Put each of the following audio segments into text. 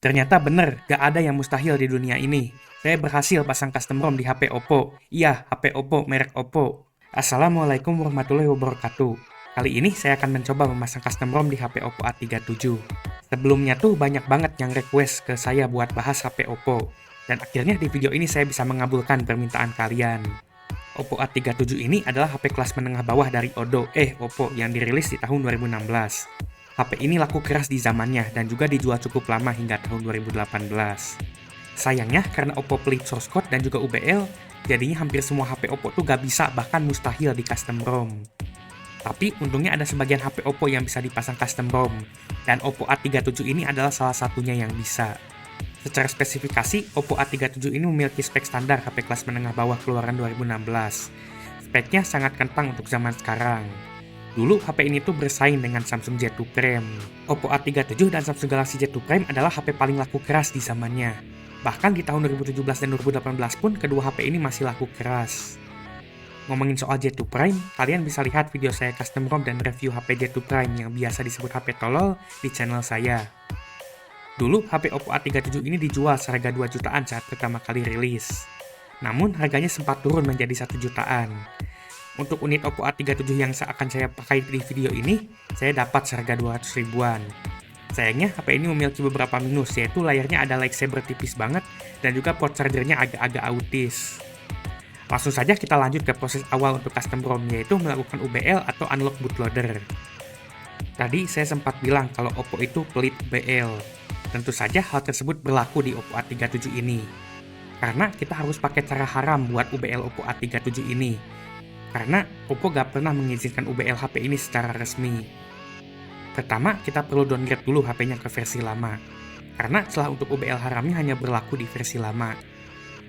Ternyata bener, gak ada yang mustahil di dunia ini. Saya berhasil pasang custom ROM di HP Oppo. Iya, HP Oppo, merek Oppo. Assalamualaikum warahmatullahi wabarakatuh. Kali ini saya akan mencoba memasang custom ROM di HP Oppo A37. Sebelumnya tuh banyak banget yang request ke saya buat bahas HP Oppo. Dan akhirnya di video ini saya bisa mengabulkan permintaan kalian. Oppo A37 ini adalah HP kelas menengah bawah dari Oppo yang dirilis di tahun 2016. HP ini laku keras di zamannya dan juga dijual cukup lama hingga tahun 2018. Sayangnya karena Oppo pelit source code dan juga UBL, jadinya hampir semua HP Oppo tuh gak bisa bahkan mustahil di custom ROM. Tapi untungnya ada sebagian HP Oppo yang bisa dipasang custom ROM, dan Oppo A37 ini adalah salah satunya yang bisa. Secara spesifikasi, Oppo A37 ini memiliki spek standar HP kelas menengah bawah keluaran 2016. Speknya sangat kentang untuk zaman sekarang. Dulu HP ini tuh bersaing dengan Samsung Z2 Prime. Oppo A37 dan Samsung Galaxy Z2 Prime adalah HP paling laku keras di zamannya. Bahkan di tahun 2017 dan 2018 pun kedua HP ini masih laku keras. Ngomongin soal Z2 Prime, kalian bisa lihat video saya custom ROM dan review HP Z2 Prime yang biasa disebut HP tolol di channel saya. Dulu HP Oppo A37 ini dijual seharga 2 jutaan saat pertama kali rilis. Namun harganya sempat turun menjadi 1 jutaan. Untuk unit Oppo A37 yang akan saya pakai di video ini, saya dapat seharga 200 ribuan. Sayangnya HP ini memiliki beberapa minus, yaitu layarnya ada lightsaber tipis banget, dan juga port chargernya agak-agak autis. Langsung saja kita lanjut ke proses awal untuk custom ROM, yaitu melakukan UBL atau unlock bootloader. Tadi saya sempat bilang kalau Oppo itu pelit UBL. Tentu saja hal tersebut berlaku di Oppo A37 ini. Karena kita harus pakai cara haram buat UBL Oppo A37 ini. Karena Oppo gak pernah mengizinkan UBL HP ini secara resmi. Pertama, kita perlu downgrade dulu HP-nya ke versi lama. Karena setelah untuk UBL haramnya hanya berlaku di versi lama.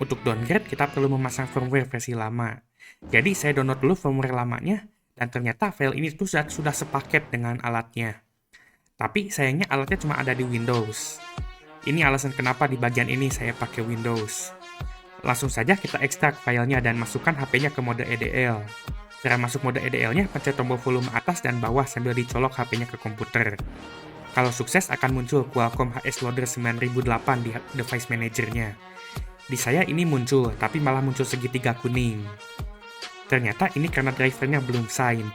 Untuk downgrade, kita perlu memasang firmware versi lama. Jadi saya download dulu firmware lamanya, dan ternyata file ini tuh sudah sepaket dengan alatnya. Tapi sayangnya alatnya cuma ada di Windows. Ini alasan kenapa di bagian ini saya pakai Windows. Langsung saja kita ekstrak filenya dan masukkan HP-nya ke mode EDL. Cara masuk mode EDL-nya, pencet tombol volume atas dan bawah sambil dicolok HP-nya ke komputer. Kalau sukses akan muncul Qualcomm HS Loader 9008 di device manager-nya. Di saya ini muncul, tapi malah muncul segitiga kuning. Ternyata ini karena drivernya belum signed.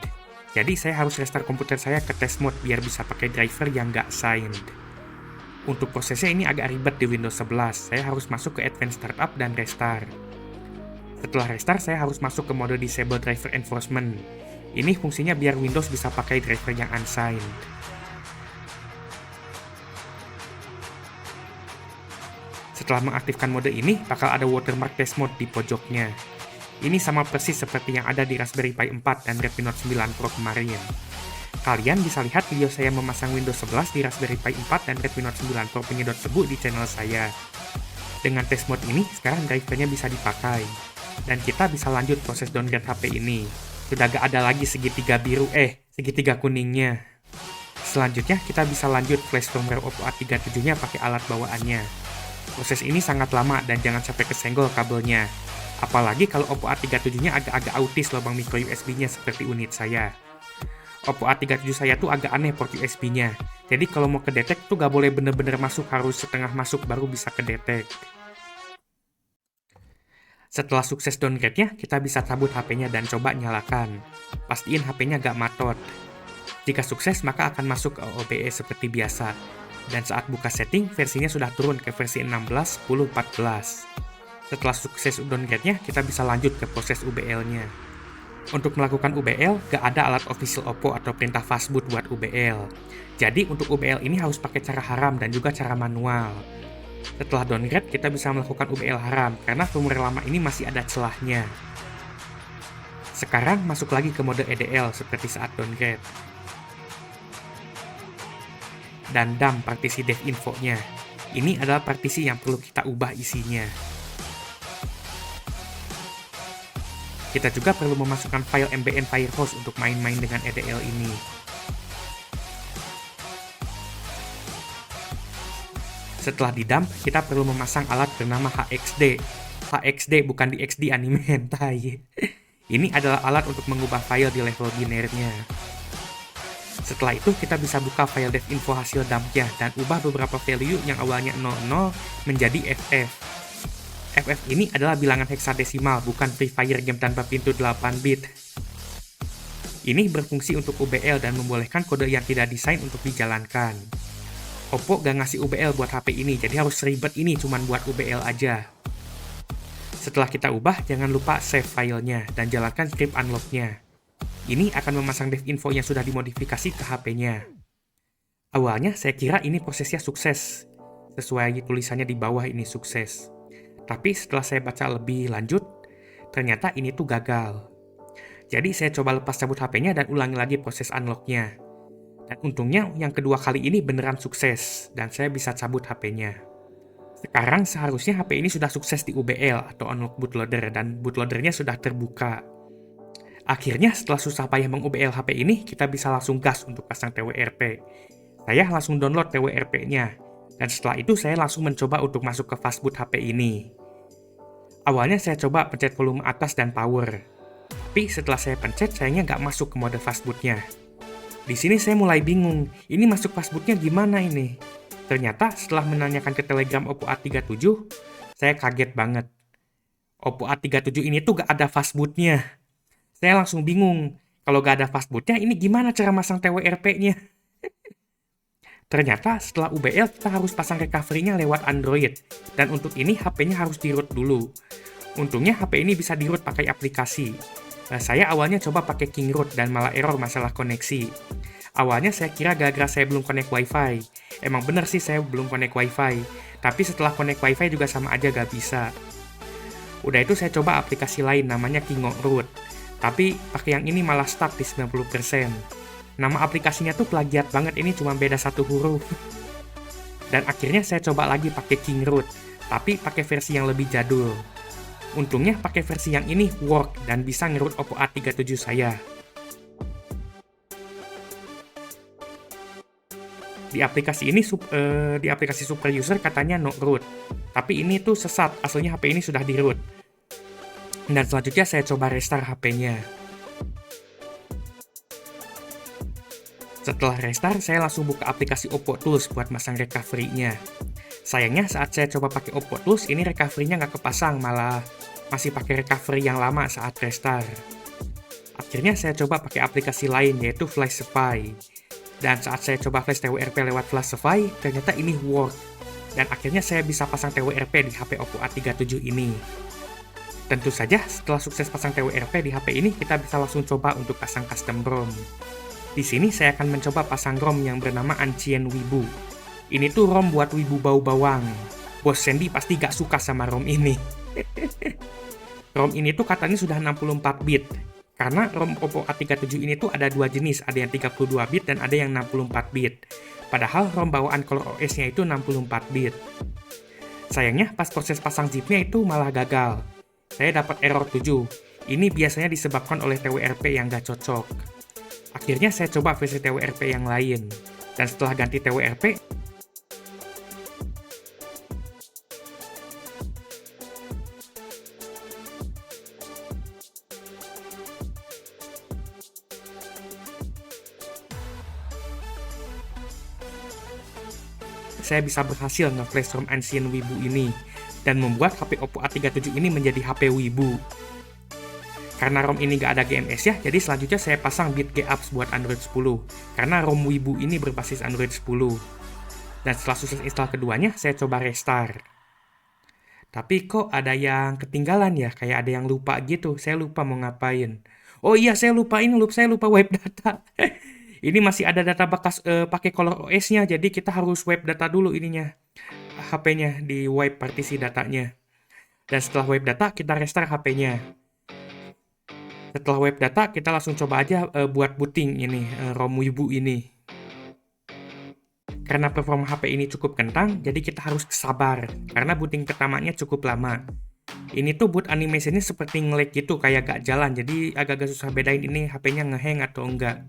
Jadi saya harus restart komputer saya ke test mode biar bisa pakai driver yang nggak signed. Untuk prosesnya ini agak ribet di Windows 11, saya harus masuk ke Advanced Startup dan Restart. Setelah restart, saya harus masuk ke mode Disable Driver Enforcement. Ini fungsinya biar Windows bisa pakai driver yang unsigned. Setelah mengaktifkan mode ini, bakal ada watermark test mode di pojoknya. Ini sama persis seperti yang ada di Raspberry Pi 4 dan Redmi Note 9 Pro kemarin. Kalian bisa lihat video saya memasang Windows 11 di Raspberry Pi 4 dan Redmi Note 9 Pro penyedot debu di channel saya. Dengan test mode ini, sekarang drivernya bisa dipakai. Dan kita bisa lanjut proses downgrade HP ini. Sudah gak ada lagi segitiga kuningnya. Selanjutnya, kita bisa lanjut flash firmware Oppo A37-nya pakai alat bawaannya. Proses ini sangat lama dan jangan sampai kesenggol kabelnya. Apalagi kalau Oppo A37-nya agak-agak autis lubang micro USB-nya seperti unit saya. Oppo A37 saya tuh agak aneh port USB-nya. Jadi kalau mau kedetek tuh gak boleh bener-bener masuk, harus setengah masuk baru bisa kedetek. Setelah sukses downgrade-nya, kita bisa cabut HP-nya dan coba nyalakan. Pastiin HP-nya gak matot. Jika sukses, maka akan masuk ke OBS seperti biasa. Dan saat buka setting, versinya sudah turun ke versi 16, 10, 14. Setelah sukses downgrade-nya, kita bisa lanjut ke proses UBL-nya. Untuk melakukan UBL, gak ada alat official Oppo atau perintah fastboot buat UBL. Jadi untuk UBL ini harus pakai cara haram dan juga cara manual. Setelah downgrade, kita bisa melakukan UBL haram karena firmware lama ini masih ada celahnya. Sekarang masuk lagi ke mode EDL seperti saat downgrade. Dan dump partisi dev info-nya. Ini adalah partisi yang perlu kita ubah isinya. Kita juga perlu memasukkan file mbn Firehose untuk main-main dengan EDL ini. Setelah didump, kita perlu memasang alat bernama HXD. HXD bukan di XD anime hentai. Ini adalah alat untuk mengubah file di level binernya. Setelah itu kita bisa buka file dev info hasil dumpnya dan ubah beberapa value yang awalnya 00 menjadi FF. FF ini adalah bilangan heksadesimal, bukan Free Fire game tanpa pintu 8 bit. Ini berfungsi untuk UBL dan membolehkan kode yang tidak desain untuk dijalankan. Oppo gak ngasih UBL buat HP ini, jadi harus ribet ini cuman buat UBL aja. Setelah kita ubah, jangan lupa save filenya dan jalankan script unlock-nya. Ini akan memasang dev info yang sudah dimodifikasi ke HP-nya. Awalnya saya kira ini prosesnya sukses, sesuai tulisannya di bawah ini sukses. Tapi setelah saya baca lebih lanjut, ternyata ini tuh gagal. Jadi saya coba lepas cabut HP-nya dan ulangi lagi proses unlock-nya. Dan untungnya yang kedua kali ini beneran sukses, dan saya bisa cabut HP-nya. Sekarang seharusnya HP ini sudah sukses di UBL atau unlock bootloader, dan bootloadernya sudah terbuka. Akhirnya setelah susah payah meng-UBL HP ini, kita bisa langsung gas untuk pasang TWRP. Saya langsung download TWRP-nya, dan setelah itu saya langsung mencoba untuk masuk ke fastboot HP ini. Awalnya saya coba pencet volume atas dan power, tapi setelah saya pencet, sayangnya nggak masuk ke mode fastboot-nya. Di sini saya mulai bingung, ini masuk fastboot-nya gimana ini? Ternyata setelah menanyakan ke Telegram Oppo A37, saya kaget banget. Oppo A37 ini tuh gak ada fastboot-nya. Saya langsung bingung, kalau gak ada fastboot-nya, ini gimana cara masang TWRP-nya? Ternyata setelah UBL kita harus pasang recovery-nya lewat Android, dan untuk ini HP-nya harus di-root dulu. Untungnya HP ini bisa di-root pakai aplikasi. Saya awalnya coba pakai Kingroot dan malah error masalah koneksi. Awalnya saya kira gara-gara saya belum connect WiFi. Emang bener sih saya belum connect WiFi, tapi setelah connect WiFi juga sama aja gak bisa. Udah itu saya coba aplikasi lain namanya Kingroot, tapi pakai yang ini malah stuck di 90%. Nama aplikasinya tuh plagiat banget, ini cuma beda satu huruf. Dan akhirnya saya coba lagi pakai Kingroot, tapi pakai versi yang lebih jadul. Untungnya pakai versi yang ini work dan bisa ngerut Oppo A37 saya. Di aplikasi ini di aplikasi super user katanya no root, tapi ini tuh sesat, aslinya HP ini sudah di root. Dan selanjutnya saya coba restart HP-nya. Setelah restart, saya langsung buka aplikasi Oppo Tools buat masang recovery-nya. Sayangnya saat saya coba pakai Oppo Tools, ini recovery-nya nggak kepasang, malah masih pakai recovery yang lama saat restart. Akhirnya saya coba pakai aplikasi lain, yaitu Flashify. Dan saat saya coba flash TWRP lewat Flashify, ternyata ini work. Dan akhirnya saya bisa pasang TWRP di HP Oppo A37 ini. Tentu saja, setelah sukses pasang TWRP di HP ini, kita bisa langsung coba untuk pasang custom ROM. Di sini saya akan mencoba pasang ROM yang bernama Ancient Wibu. Ini tuh ROM buat wibu bau bawang. Bos Sandy pasti gak suka sama ROM ini. ROM ini tuh katanya sudah 64 bit. Karena ROM Oppo A37 ini tuh ada dua jenis, ada yang 32 bit dan ada yang 64 bit. Padahal ROM bawaan ColorOS-nya itu 64 bit. Sayangnya pas proses pasang zipnya itu malah gagal. Saya dapat error 7. Ini biasanya disebabkan oleh TWRP yang gak cocok. Akhirnya saya coba versi TWRP yang lain. Dan setelah ganti TWRP, saya bisa berhasil nge-flash ROM Ancient Wibu ini dan membuat HP Oppo A37 ini menjadi HP Wibu. Karena ROM ini nggak ada GMS ya, jadi selanjutnya saya pasang BitG-Apps buat Android 10 karena ROM Wibu ini berbasis Android 10. Dan setelah sukses install keduanya, saya coba restart. Tapi kok ada yang ketinggalan ya, kayak ada yang lupa gitu, saya lupa mau ngapain. Oh iya, saya lupa web data. Ini masih ada data bekas pakai ColorOS-nya, jadi kita harus wipe data dulu ininya. HP-nya di wipe partisi datanya. Dan setelah wipe data, kita restart HP-nya. Setelah wipe data, kita langsung coba aja buat booting ini, ROM Wibu ini. Karena performa HP ini cukup kentang, jadi kita harus sabar, karena booting pertamanya cukup lama. Ini tuh boot animation-nya seperti nge-lag gitu, kayak gak jalan, jadi agak-agak susah bedain ini HP-nya nge-hang atau enggak.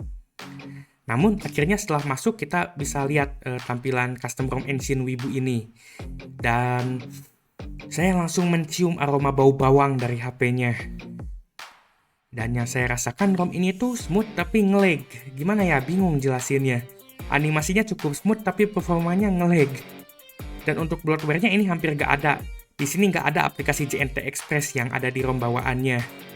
Namun akhirnya setelah masuk kita bisa lihat tampilan custom ROM Ancient Wibu ini. Dan saya langsung mencium aroma bau bawang dari HP-nya. Dan yang saya rasakan ROM ini tuh smooth tapi nge-lag. Gimana ya, bingung jelasinnya. Animasinya cukup smooth tapi performanya nge-lag. Dan untuk bloatware-nya ini hampir nggak ada. Di sini nggak ada aplikasi JNT Express yang ada di ROM bawaannya.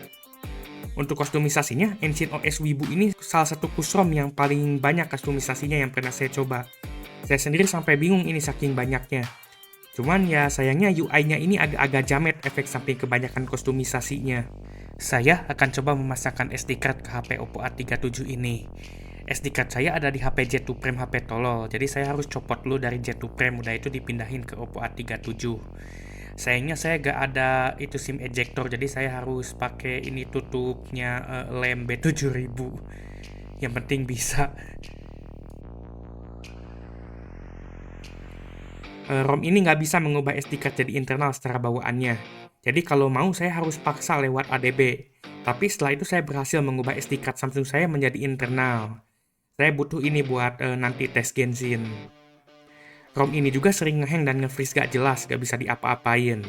Untuk kostumisasinya, Ancient OS Wibu ini salah satu push-ROM yang paling banyak kostumisasinya yang pernah saya coba. Saya sendiri sampai bingung ini saking banyaknya. Cuman ya sayangnya UI-nya ini agak-agak jamet efek samping kebanyakan kostumisasinya. Saya akan coba memasangkan SD card ke HP Oppo A37 ini. SD card saya ada di HP J2 Prime HP tolol, jadi saya harus copot dulu dari J2 Prime, udah itu dipindahin ke Oppo A37. Sayangnya saya gak ada itu SIM ejector, jadi saya harus pakai ini tutupnya lem B7000. Yang penting bisa. ROM ini nggak bisa mengubah SD card jadi internal secara bawaannya. Jadi kalau mau saya harus paksa lewat ADB. Tapi setelah itu saya berhasil mengubah SD card Samsung saya menjadi internal. Saya butuh ini buat nanti tes Genshin. ROM ini juga sering ngehang dan nge-freeze gak jelas, gak bisa diapa-apain.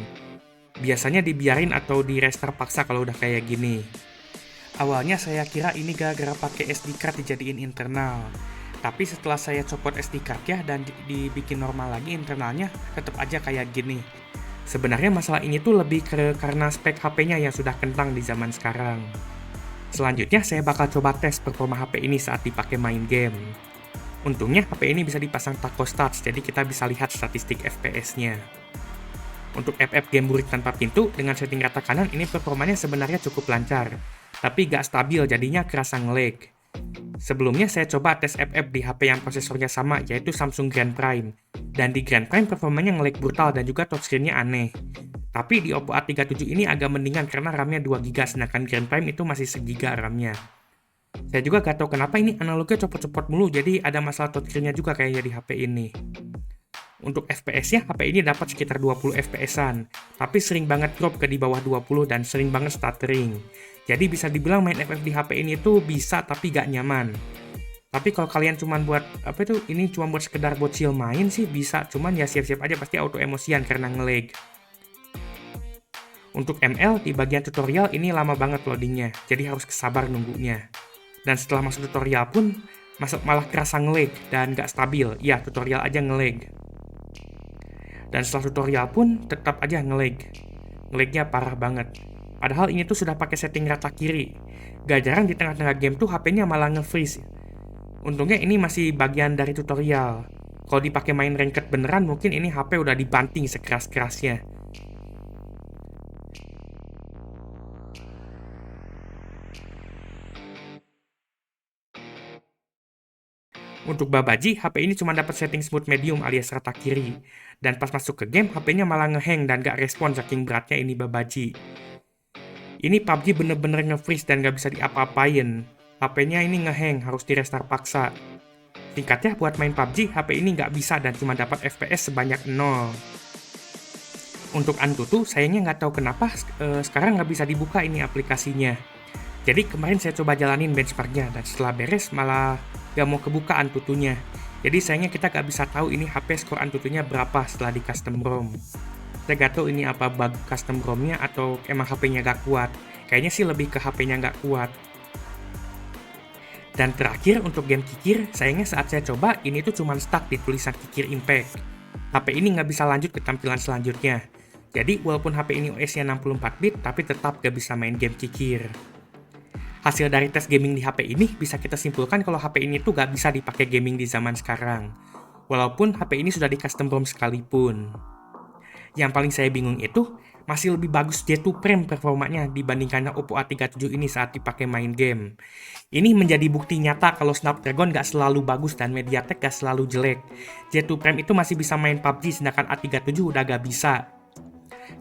Biasanya dibiarin atau di restart paksa kalau udah kayak gini. Awalnya saya kira ini gara-gara pakai SD card dijadiin internal. Tapi setelah saya copot SD card ya dan dibikin normal lagi internalnya, tetap aja kayak gini. Sebenarnya masalah ini tuh lebih karena spek HP-nya yang sudah kentang di zaman sekarang. Selanjutnya saya bakal coba tes performa HP ini saat dipakai main game. Untungnya HP ini bisa dipasang Taco Stats, jadi kita bisa lihat statistik FPS-nya. Untuk FF game burik tanpa pintu, dengan setting rata kanan ini performanya sebenarnya cukup lancar. Tapi gak stabil jadinya kerasa nge-lag. Sebelumnya saya coba tes FF di HP yang prosesornya sama, yaitu Samsung Grand Prime. Dan di Grand Prime performanya nge-lag brutal dan juga touchscreen-nya aneh. Tapi di Oppo A37 ini agak mendingan karena RAM-nya 2GB, sedangkan Grand Prime itu masih 1GB RAM-nya. Saya juga gak tahu kenapa ini analognya copot-copot mulu, jadi ada masalah touchscreen-nya juga kayaknya di HP ini. Untuk FPS-nya, HP ini dapat sekitar 20 FPS-an, tapi sering banget drop ke di bawah 20 dan sering banget stuttering. Jadi bisa dibilang main FF di HP ini tuh bisa tapi gak nyaman. Tapi kalau kalian cuman buat, ini cuma buat sekedar bocil main sih bisa, cuman ya siap-siap aja pasti auto emosian karena nge-lag. Untuk ML, di bagian tutorial ini lama banget loadingnya, jadi harus kesabar nunggunya. Dan setelah masuk tutorial pun, malah kerasa nge-lag dan gak stabil. Ya, tutorial aja nge-lag. Dan setelah tutorial pun tetap aja nge-lag. Nge-lagnya parah banget. Padahal ini tuh sudah pakai setting rata kiri. Gak jarang di tengah-tengah game tuh HP-nya malah nge-freeze. Untungnya ini masih bagian dari tutorial. Kalau dipakai main ranked beneran, mungkin ini HP udah dibanting sekeras-kerasnya. Untuk Babaji, HP ini cuma dapat setting smooth medium alias rata kiri. Dan pas masuk ke game, HP-nya malah ngehang dan gak respon saking beratnya ini Babaji. Ini PUBG bener-bener nge-freeze dan gak bisa diapa-apain. HP-nya ini ngehang, harus di-restart paksa. Singkatnya, buat main PUBG, HP ini nggak bisa dan cuma dapat FPS sebanyak 0. Untuk Antutu, sayangnya nggak tahu kenapa sekarang nggak bisa dibuka ini aplikasinya. Jadi kemarin saya coba jalanin benchmarknya, dan setelah beres malah nggak mau kebuka Antutunya. Jadi sayangnya kita nggak bisa tahu ini HP skor Antutunya berapa setelah di custom ROM. Saya nggak tahu ini apa bug custom ROM-nya atau emang HP-nya nggak kuat. Kayaknya sih lebih ke HP-nya nggak kuat. Dan terakhir untuk game Kikir, sayangnya saat saya coba ini tuh cuma stuck di tulisan Kikir Impact. HP ini nggak bisa lanjut ke tampilan selanjutnya. Jadi walaupun HP ini OS-nya 64 bit, tapi tetap nggak bisa main game Kikir. Hasil dari tes gaming di HP ini bisa kita simpulkan kalau HP ini tuh nggak bisa dipakai gaming di zaman sekarang. Walaupun HP ini sudah di custom ROM sekalipun. Yang paling saya bingung itu, masih lebih bagus J2 Prime performanya dibandingkan Oppo A37 ini saat dipakai main game. Ini menjadi bukti nyata kalau Snapdragon gak selalu bagus dan MediaTek gak selalu jelek. J2 Prime itu masih bisa main PUBG, sedangkan A37 udah gak bisa.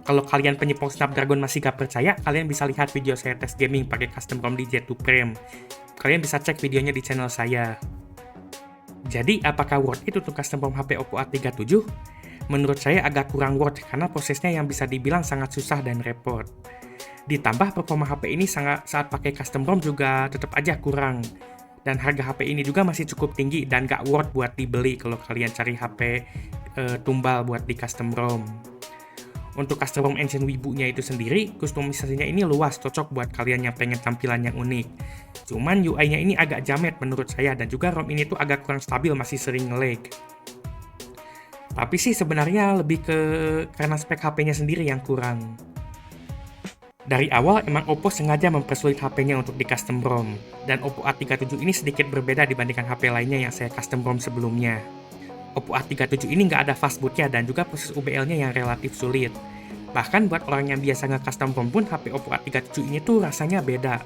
Kalau kalian penyepong Snapdragon masih gak percaya, kalian bisa lihat video saya tes gaming pakai custom ROM di J2 Prime. Kalian bisa cek videonya di channel saya. Jadi, apakah worth it untuk custom ROM HP Oppo A37? Menurut saya agak kurang worth karena prosesnya yang bisa dibilang sangat susah dan repot. Ditambah performa HP ini saat pakai custom ROM juga tetap aja kurang. Dan harga HP ini juga masih cukup tinggi dan gak worth buat dibeli kalau kalian cari HP tumbal buat di custom ROM. Untuk custom ROM engine Wibu-nya itu sendiri, kustomisasinya ini luas, cocok buat kalian yang pengen tampilan yang unik. Cuman UI-nya ini agak jamet menurut saya, dan juga ROM ini tuh agak kurang stabil, masih sering nge-lag. Tapi sih sebenarnya lebih ke karena spek HP-nya sendiri yang kurang. Dari awal emang Oppo sengaja mempersulit HP-nya untuk di custom ROM, dan Oppo A37 ini sedikit berbeda dibandingkan HP lainnya yang saya custom ROM sebelumnya. Oppo A37 ini nggak ada fastbootnya dan juga proses UBL-nya yang relatif sulit. Bahkan buat orang yang biasa nge-custom ROM pun HP Oppo A37 ini tuh rasanya beda.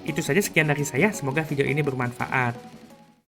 Itu saja sekian dari saya, semoga video ini bermanfaat.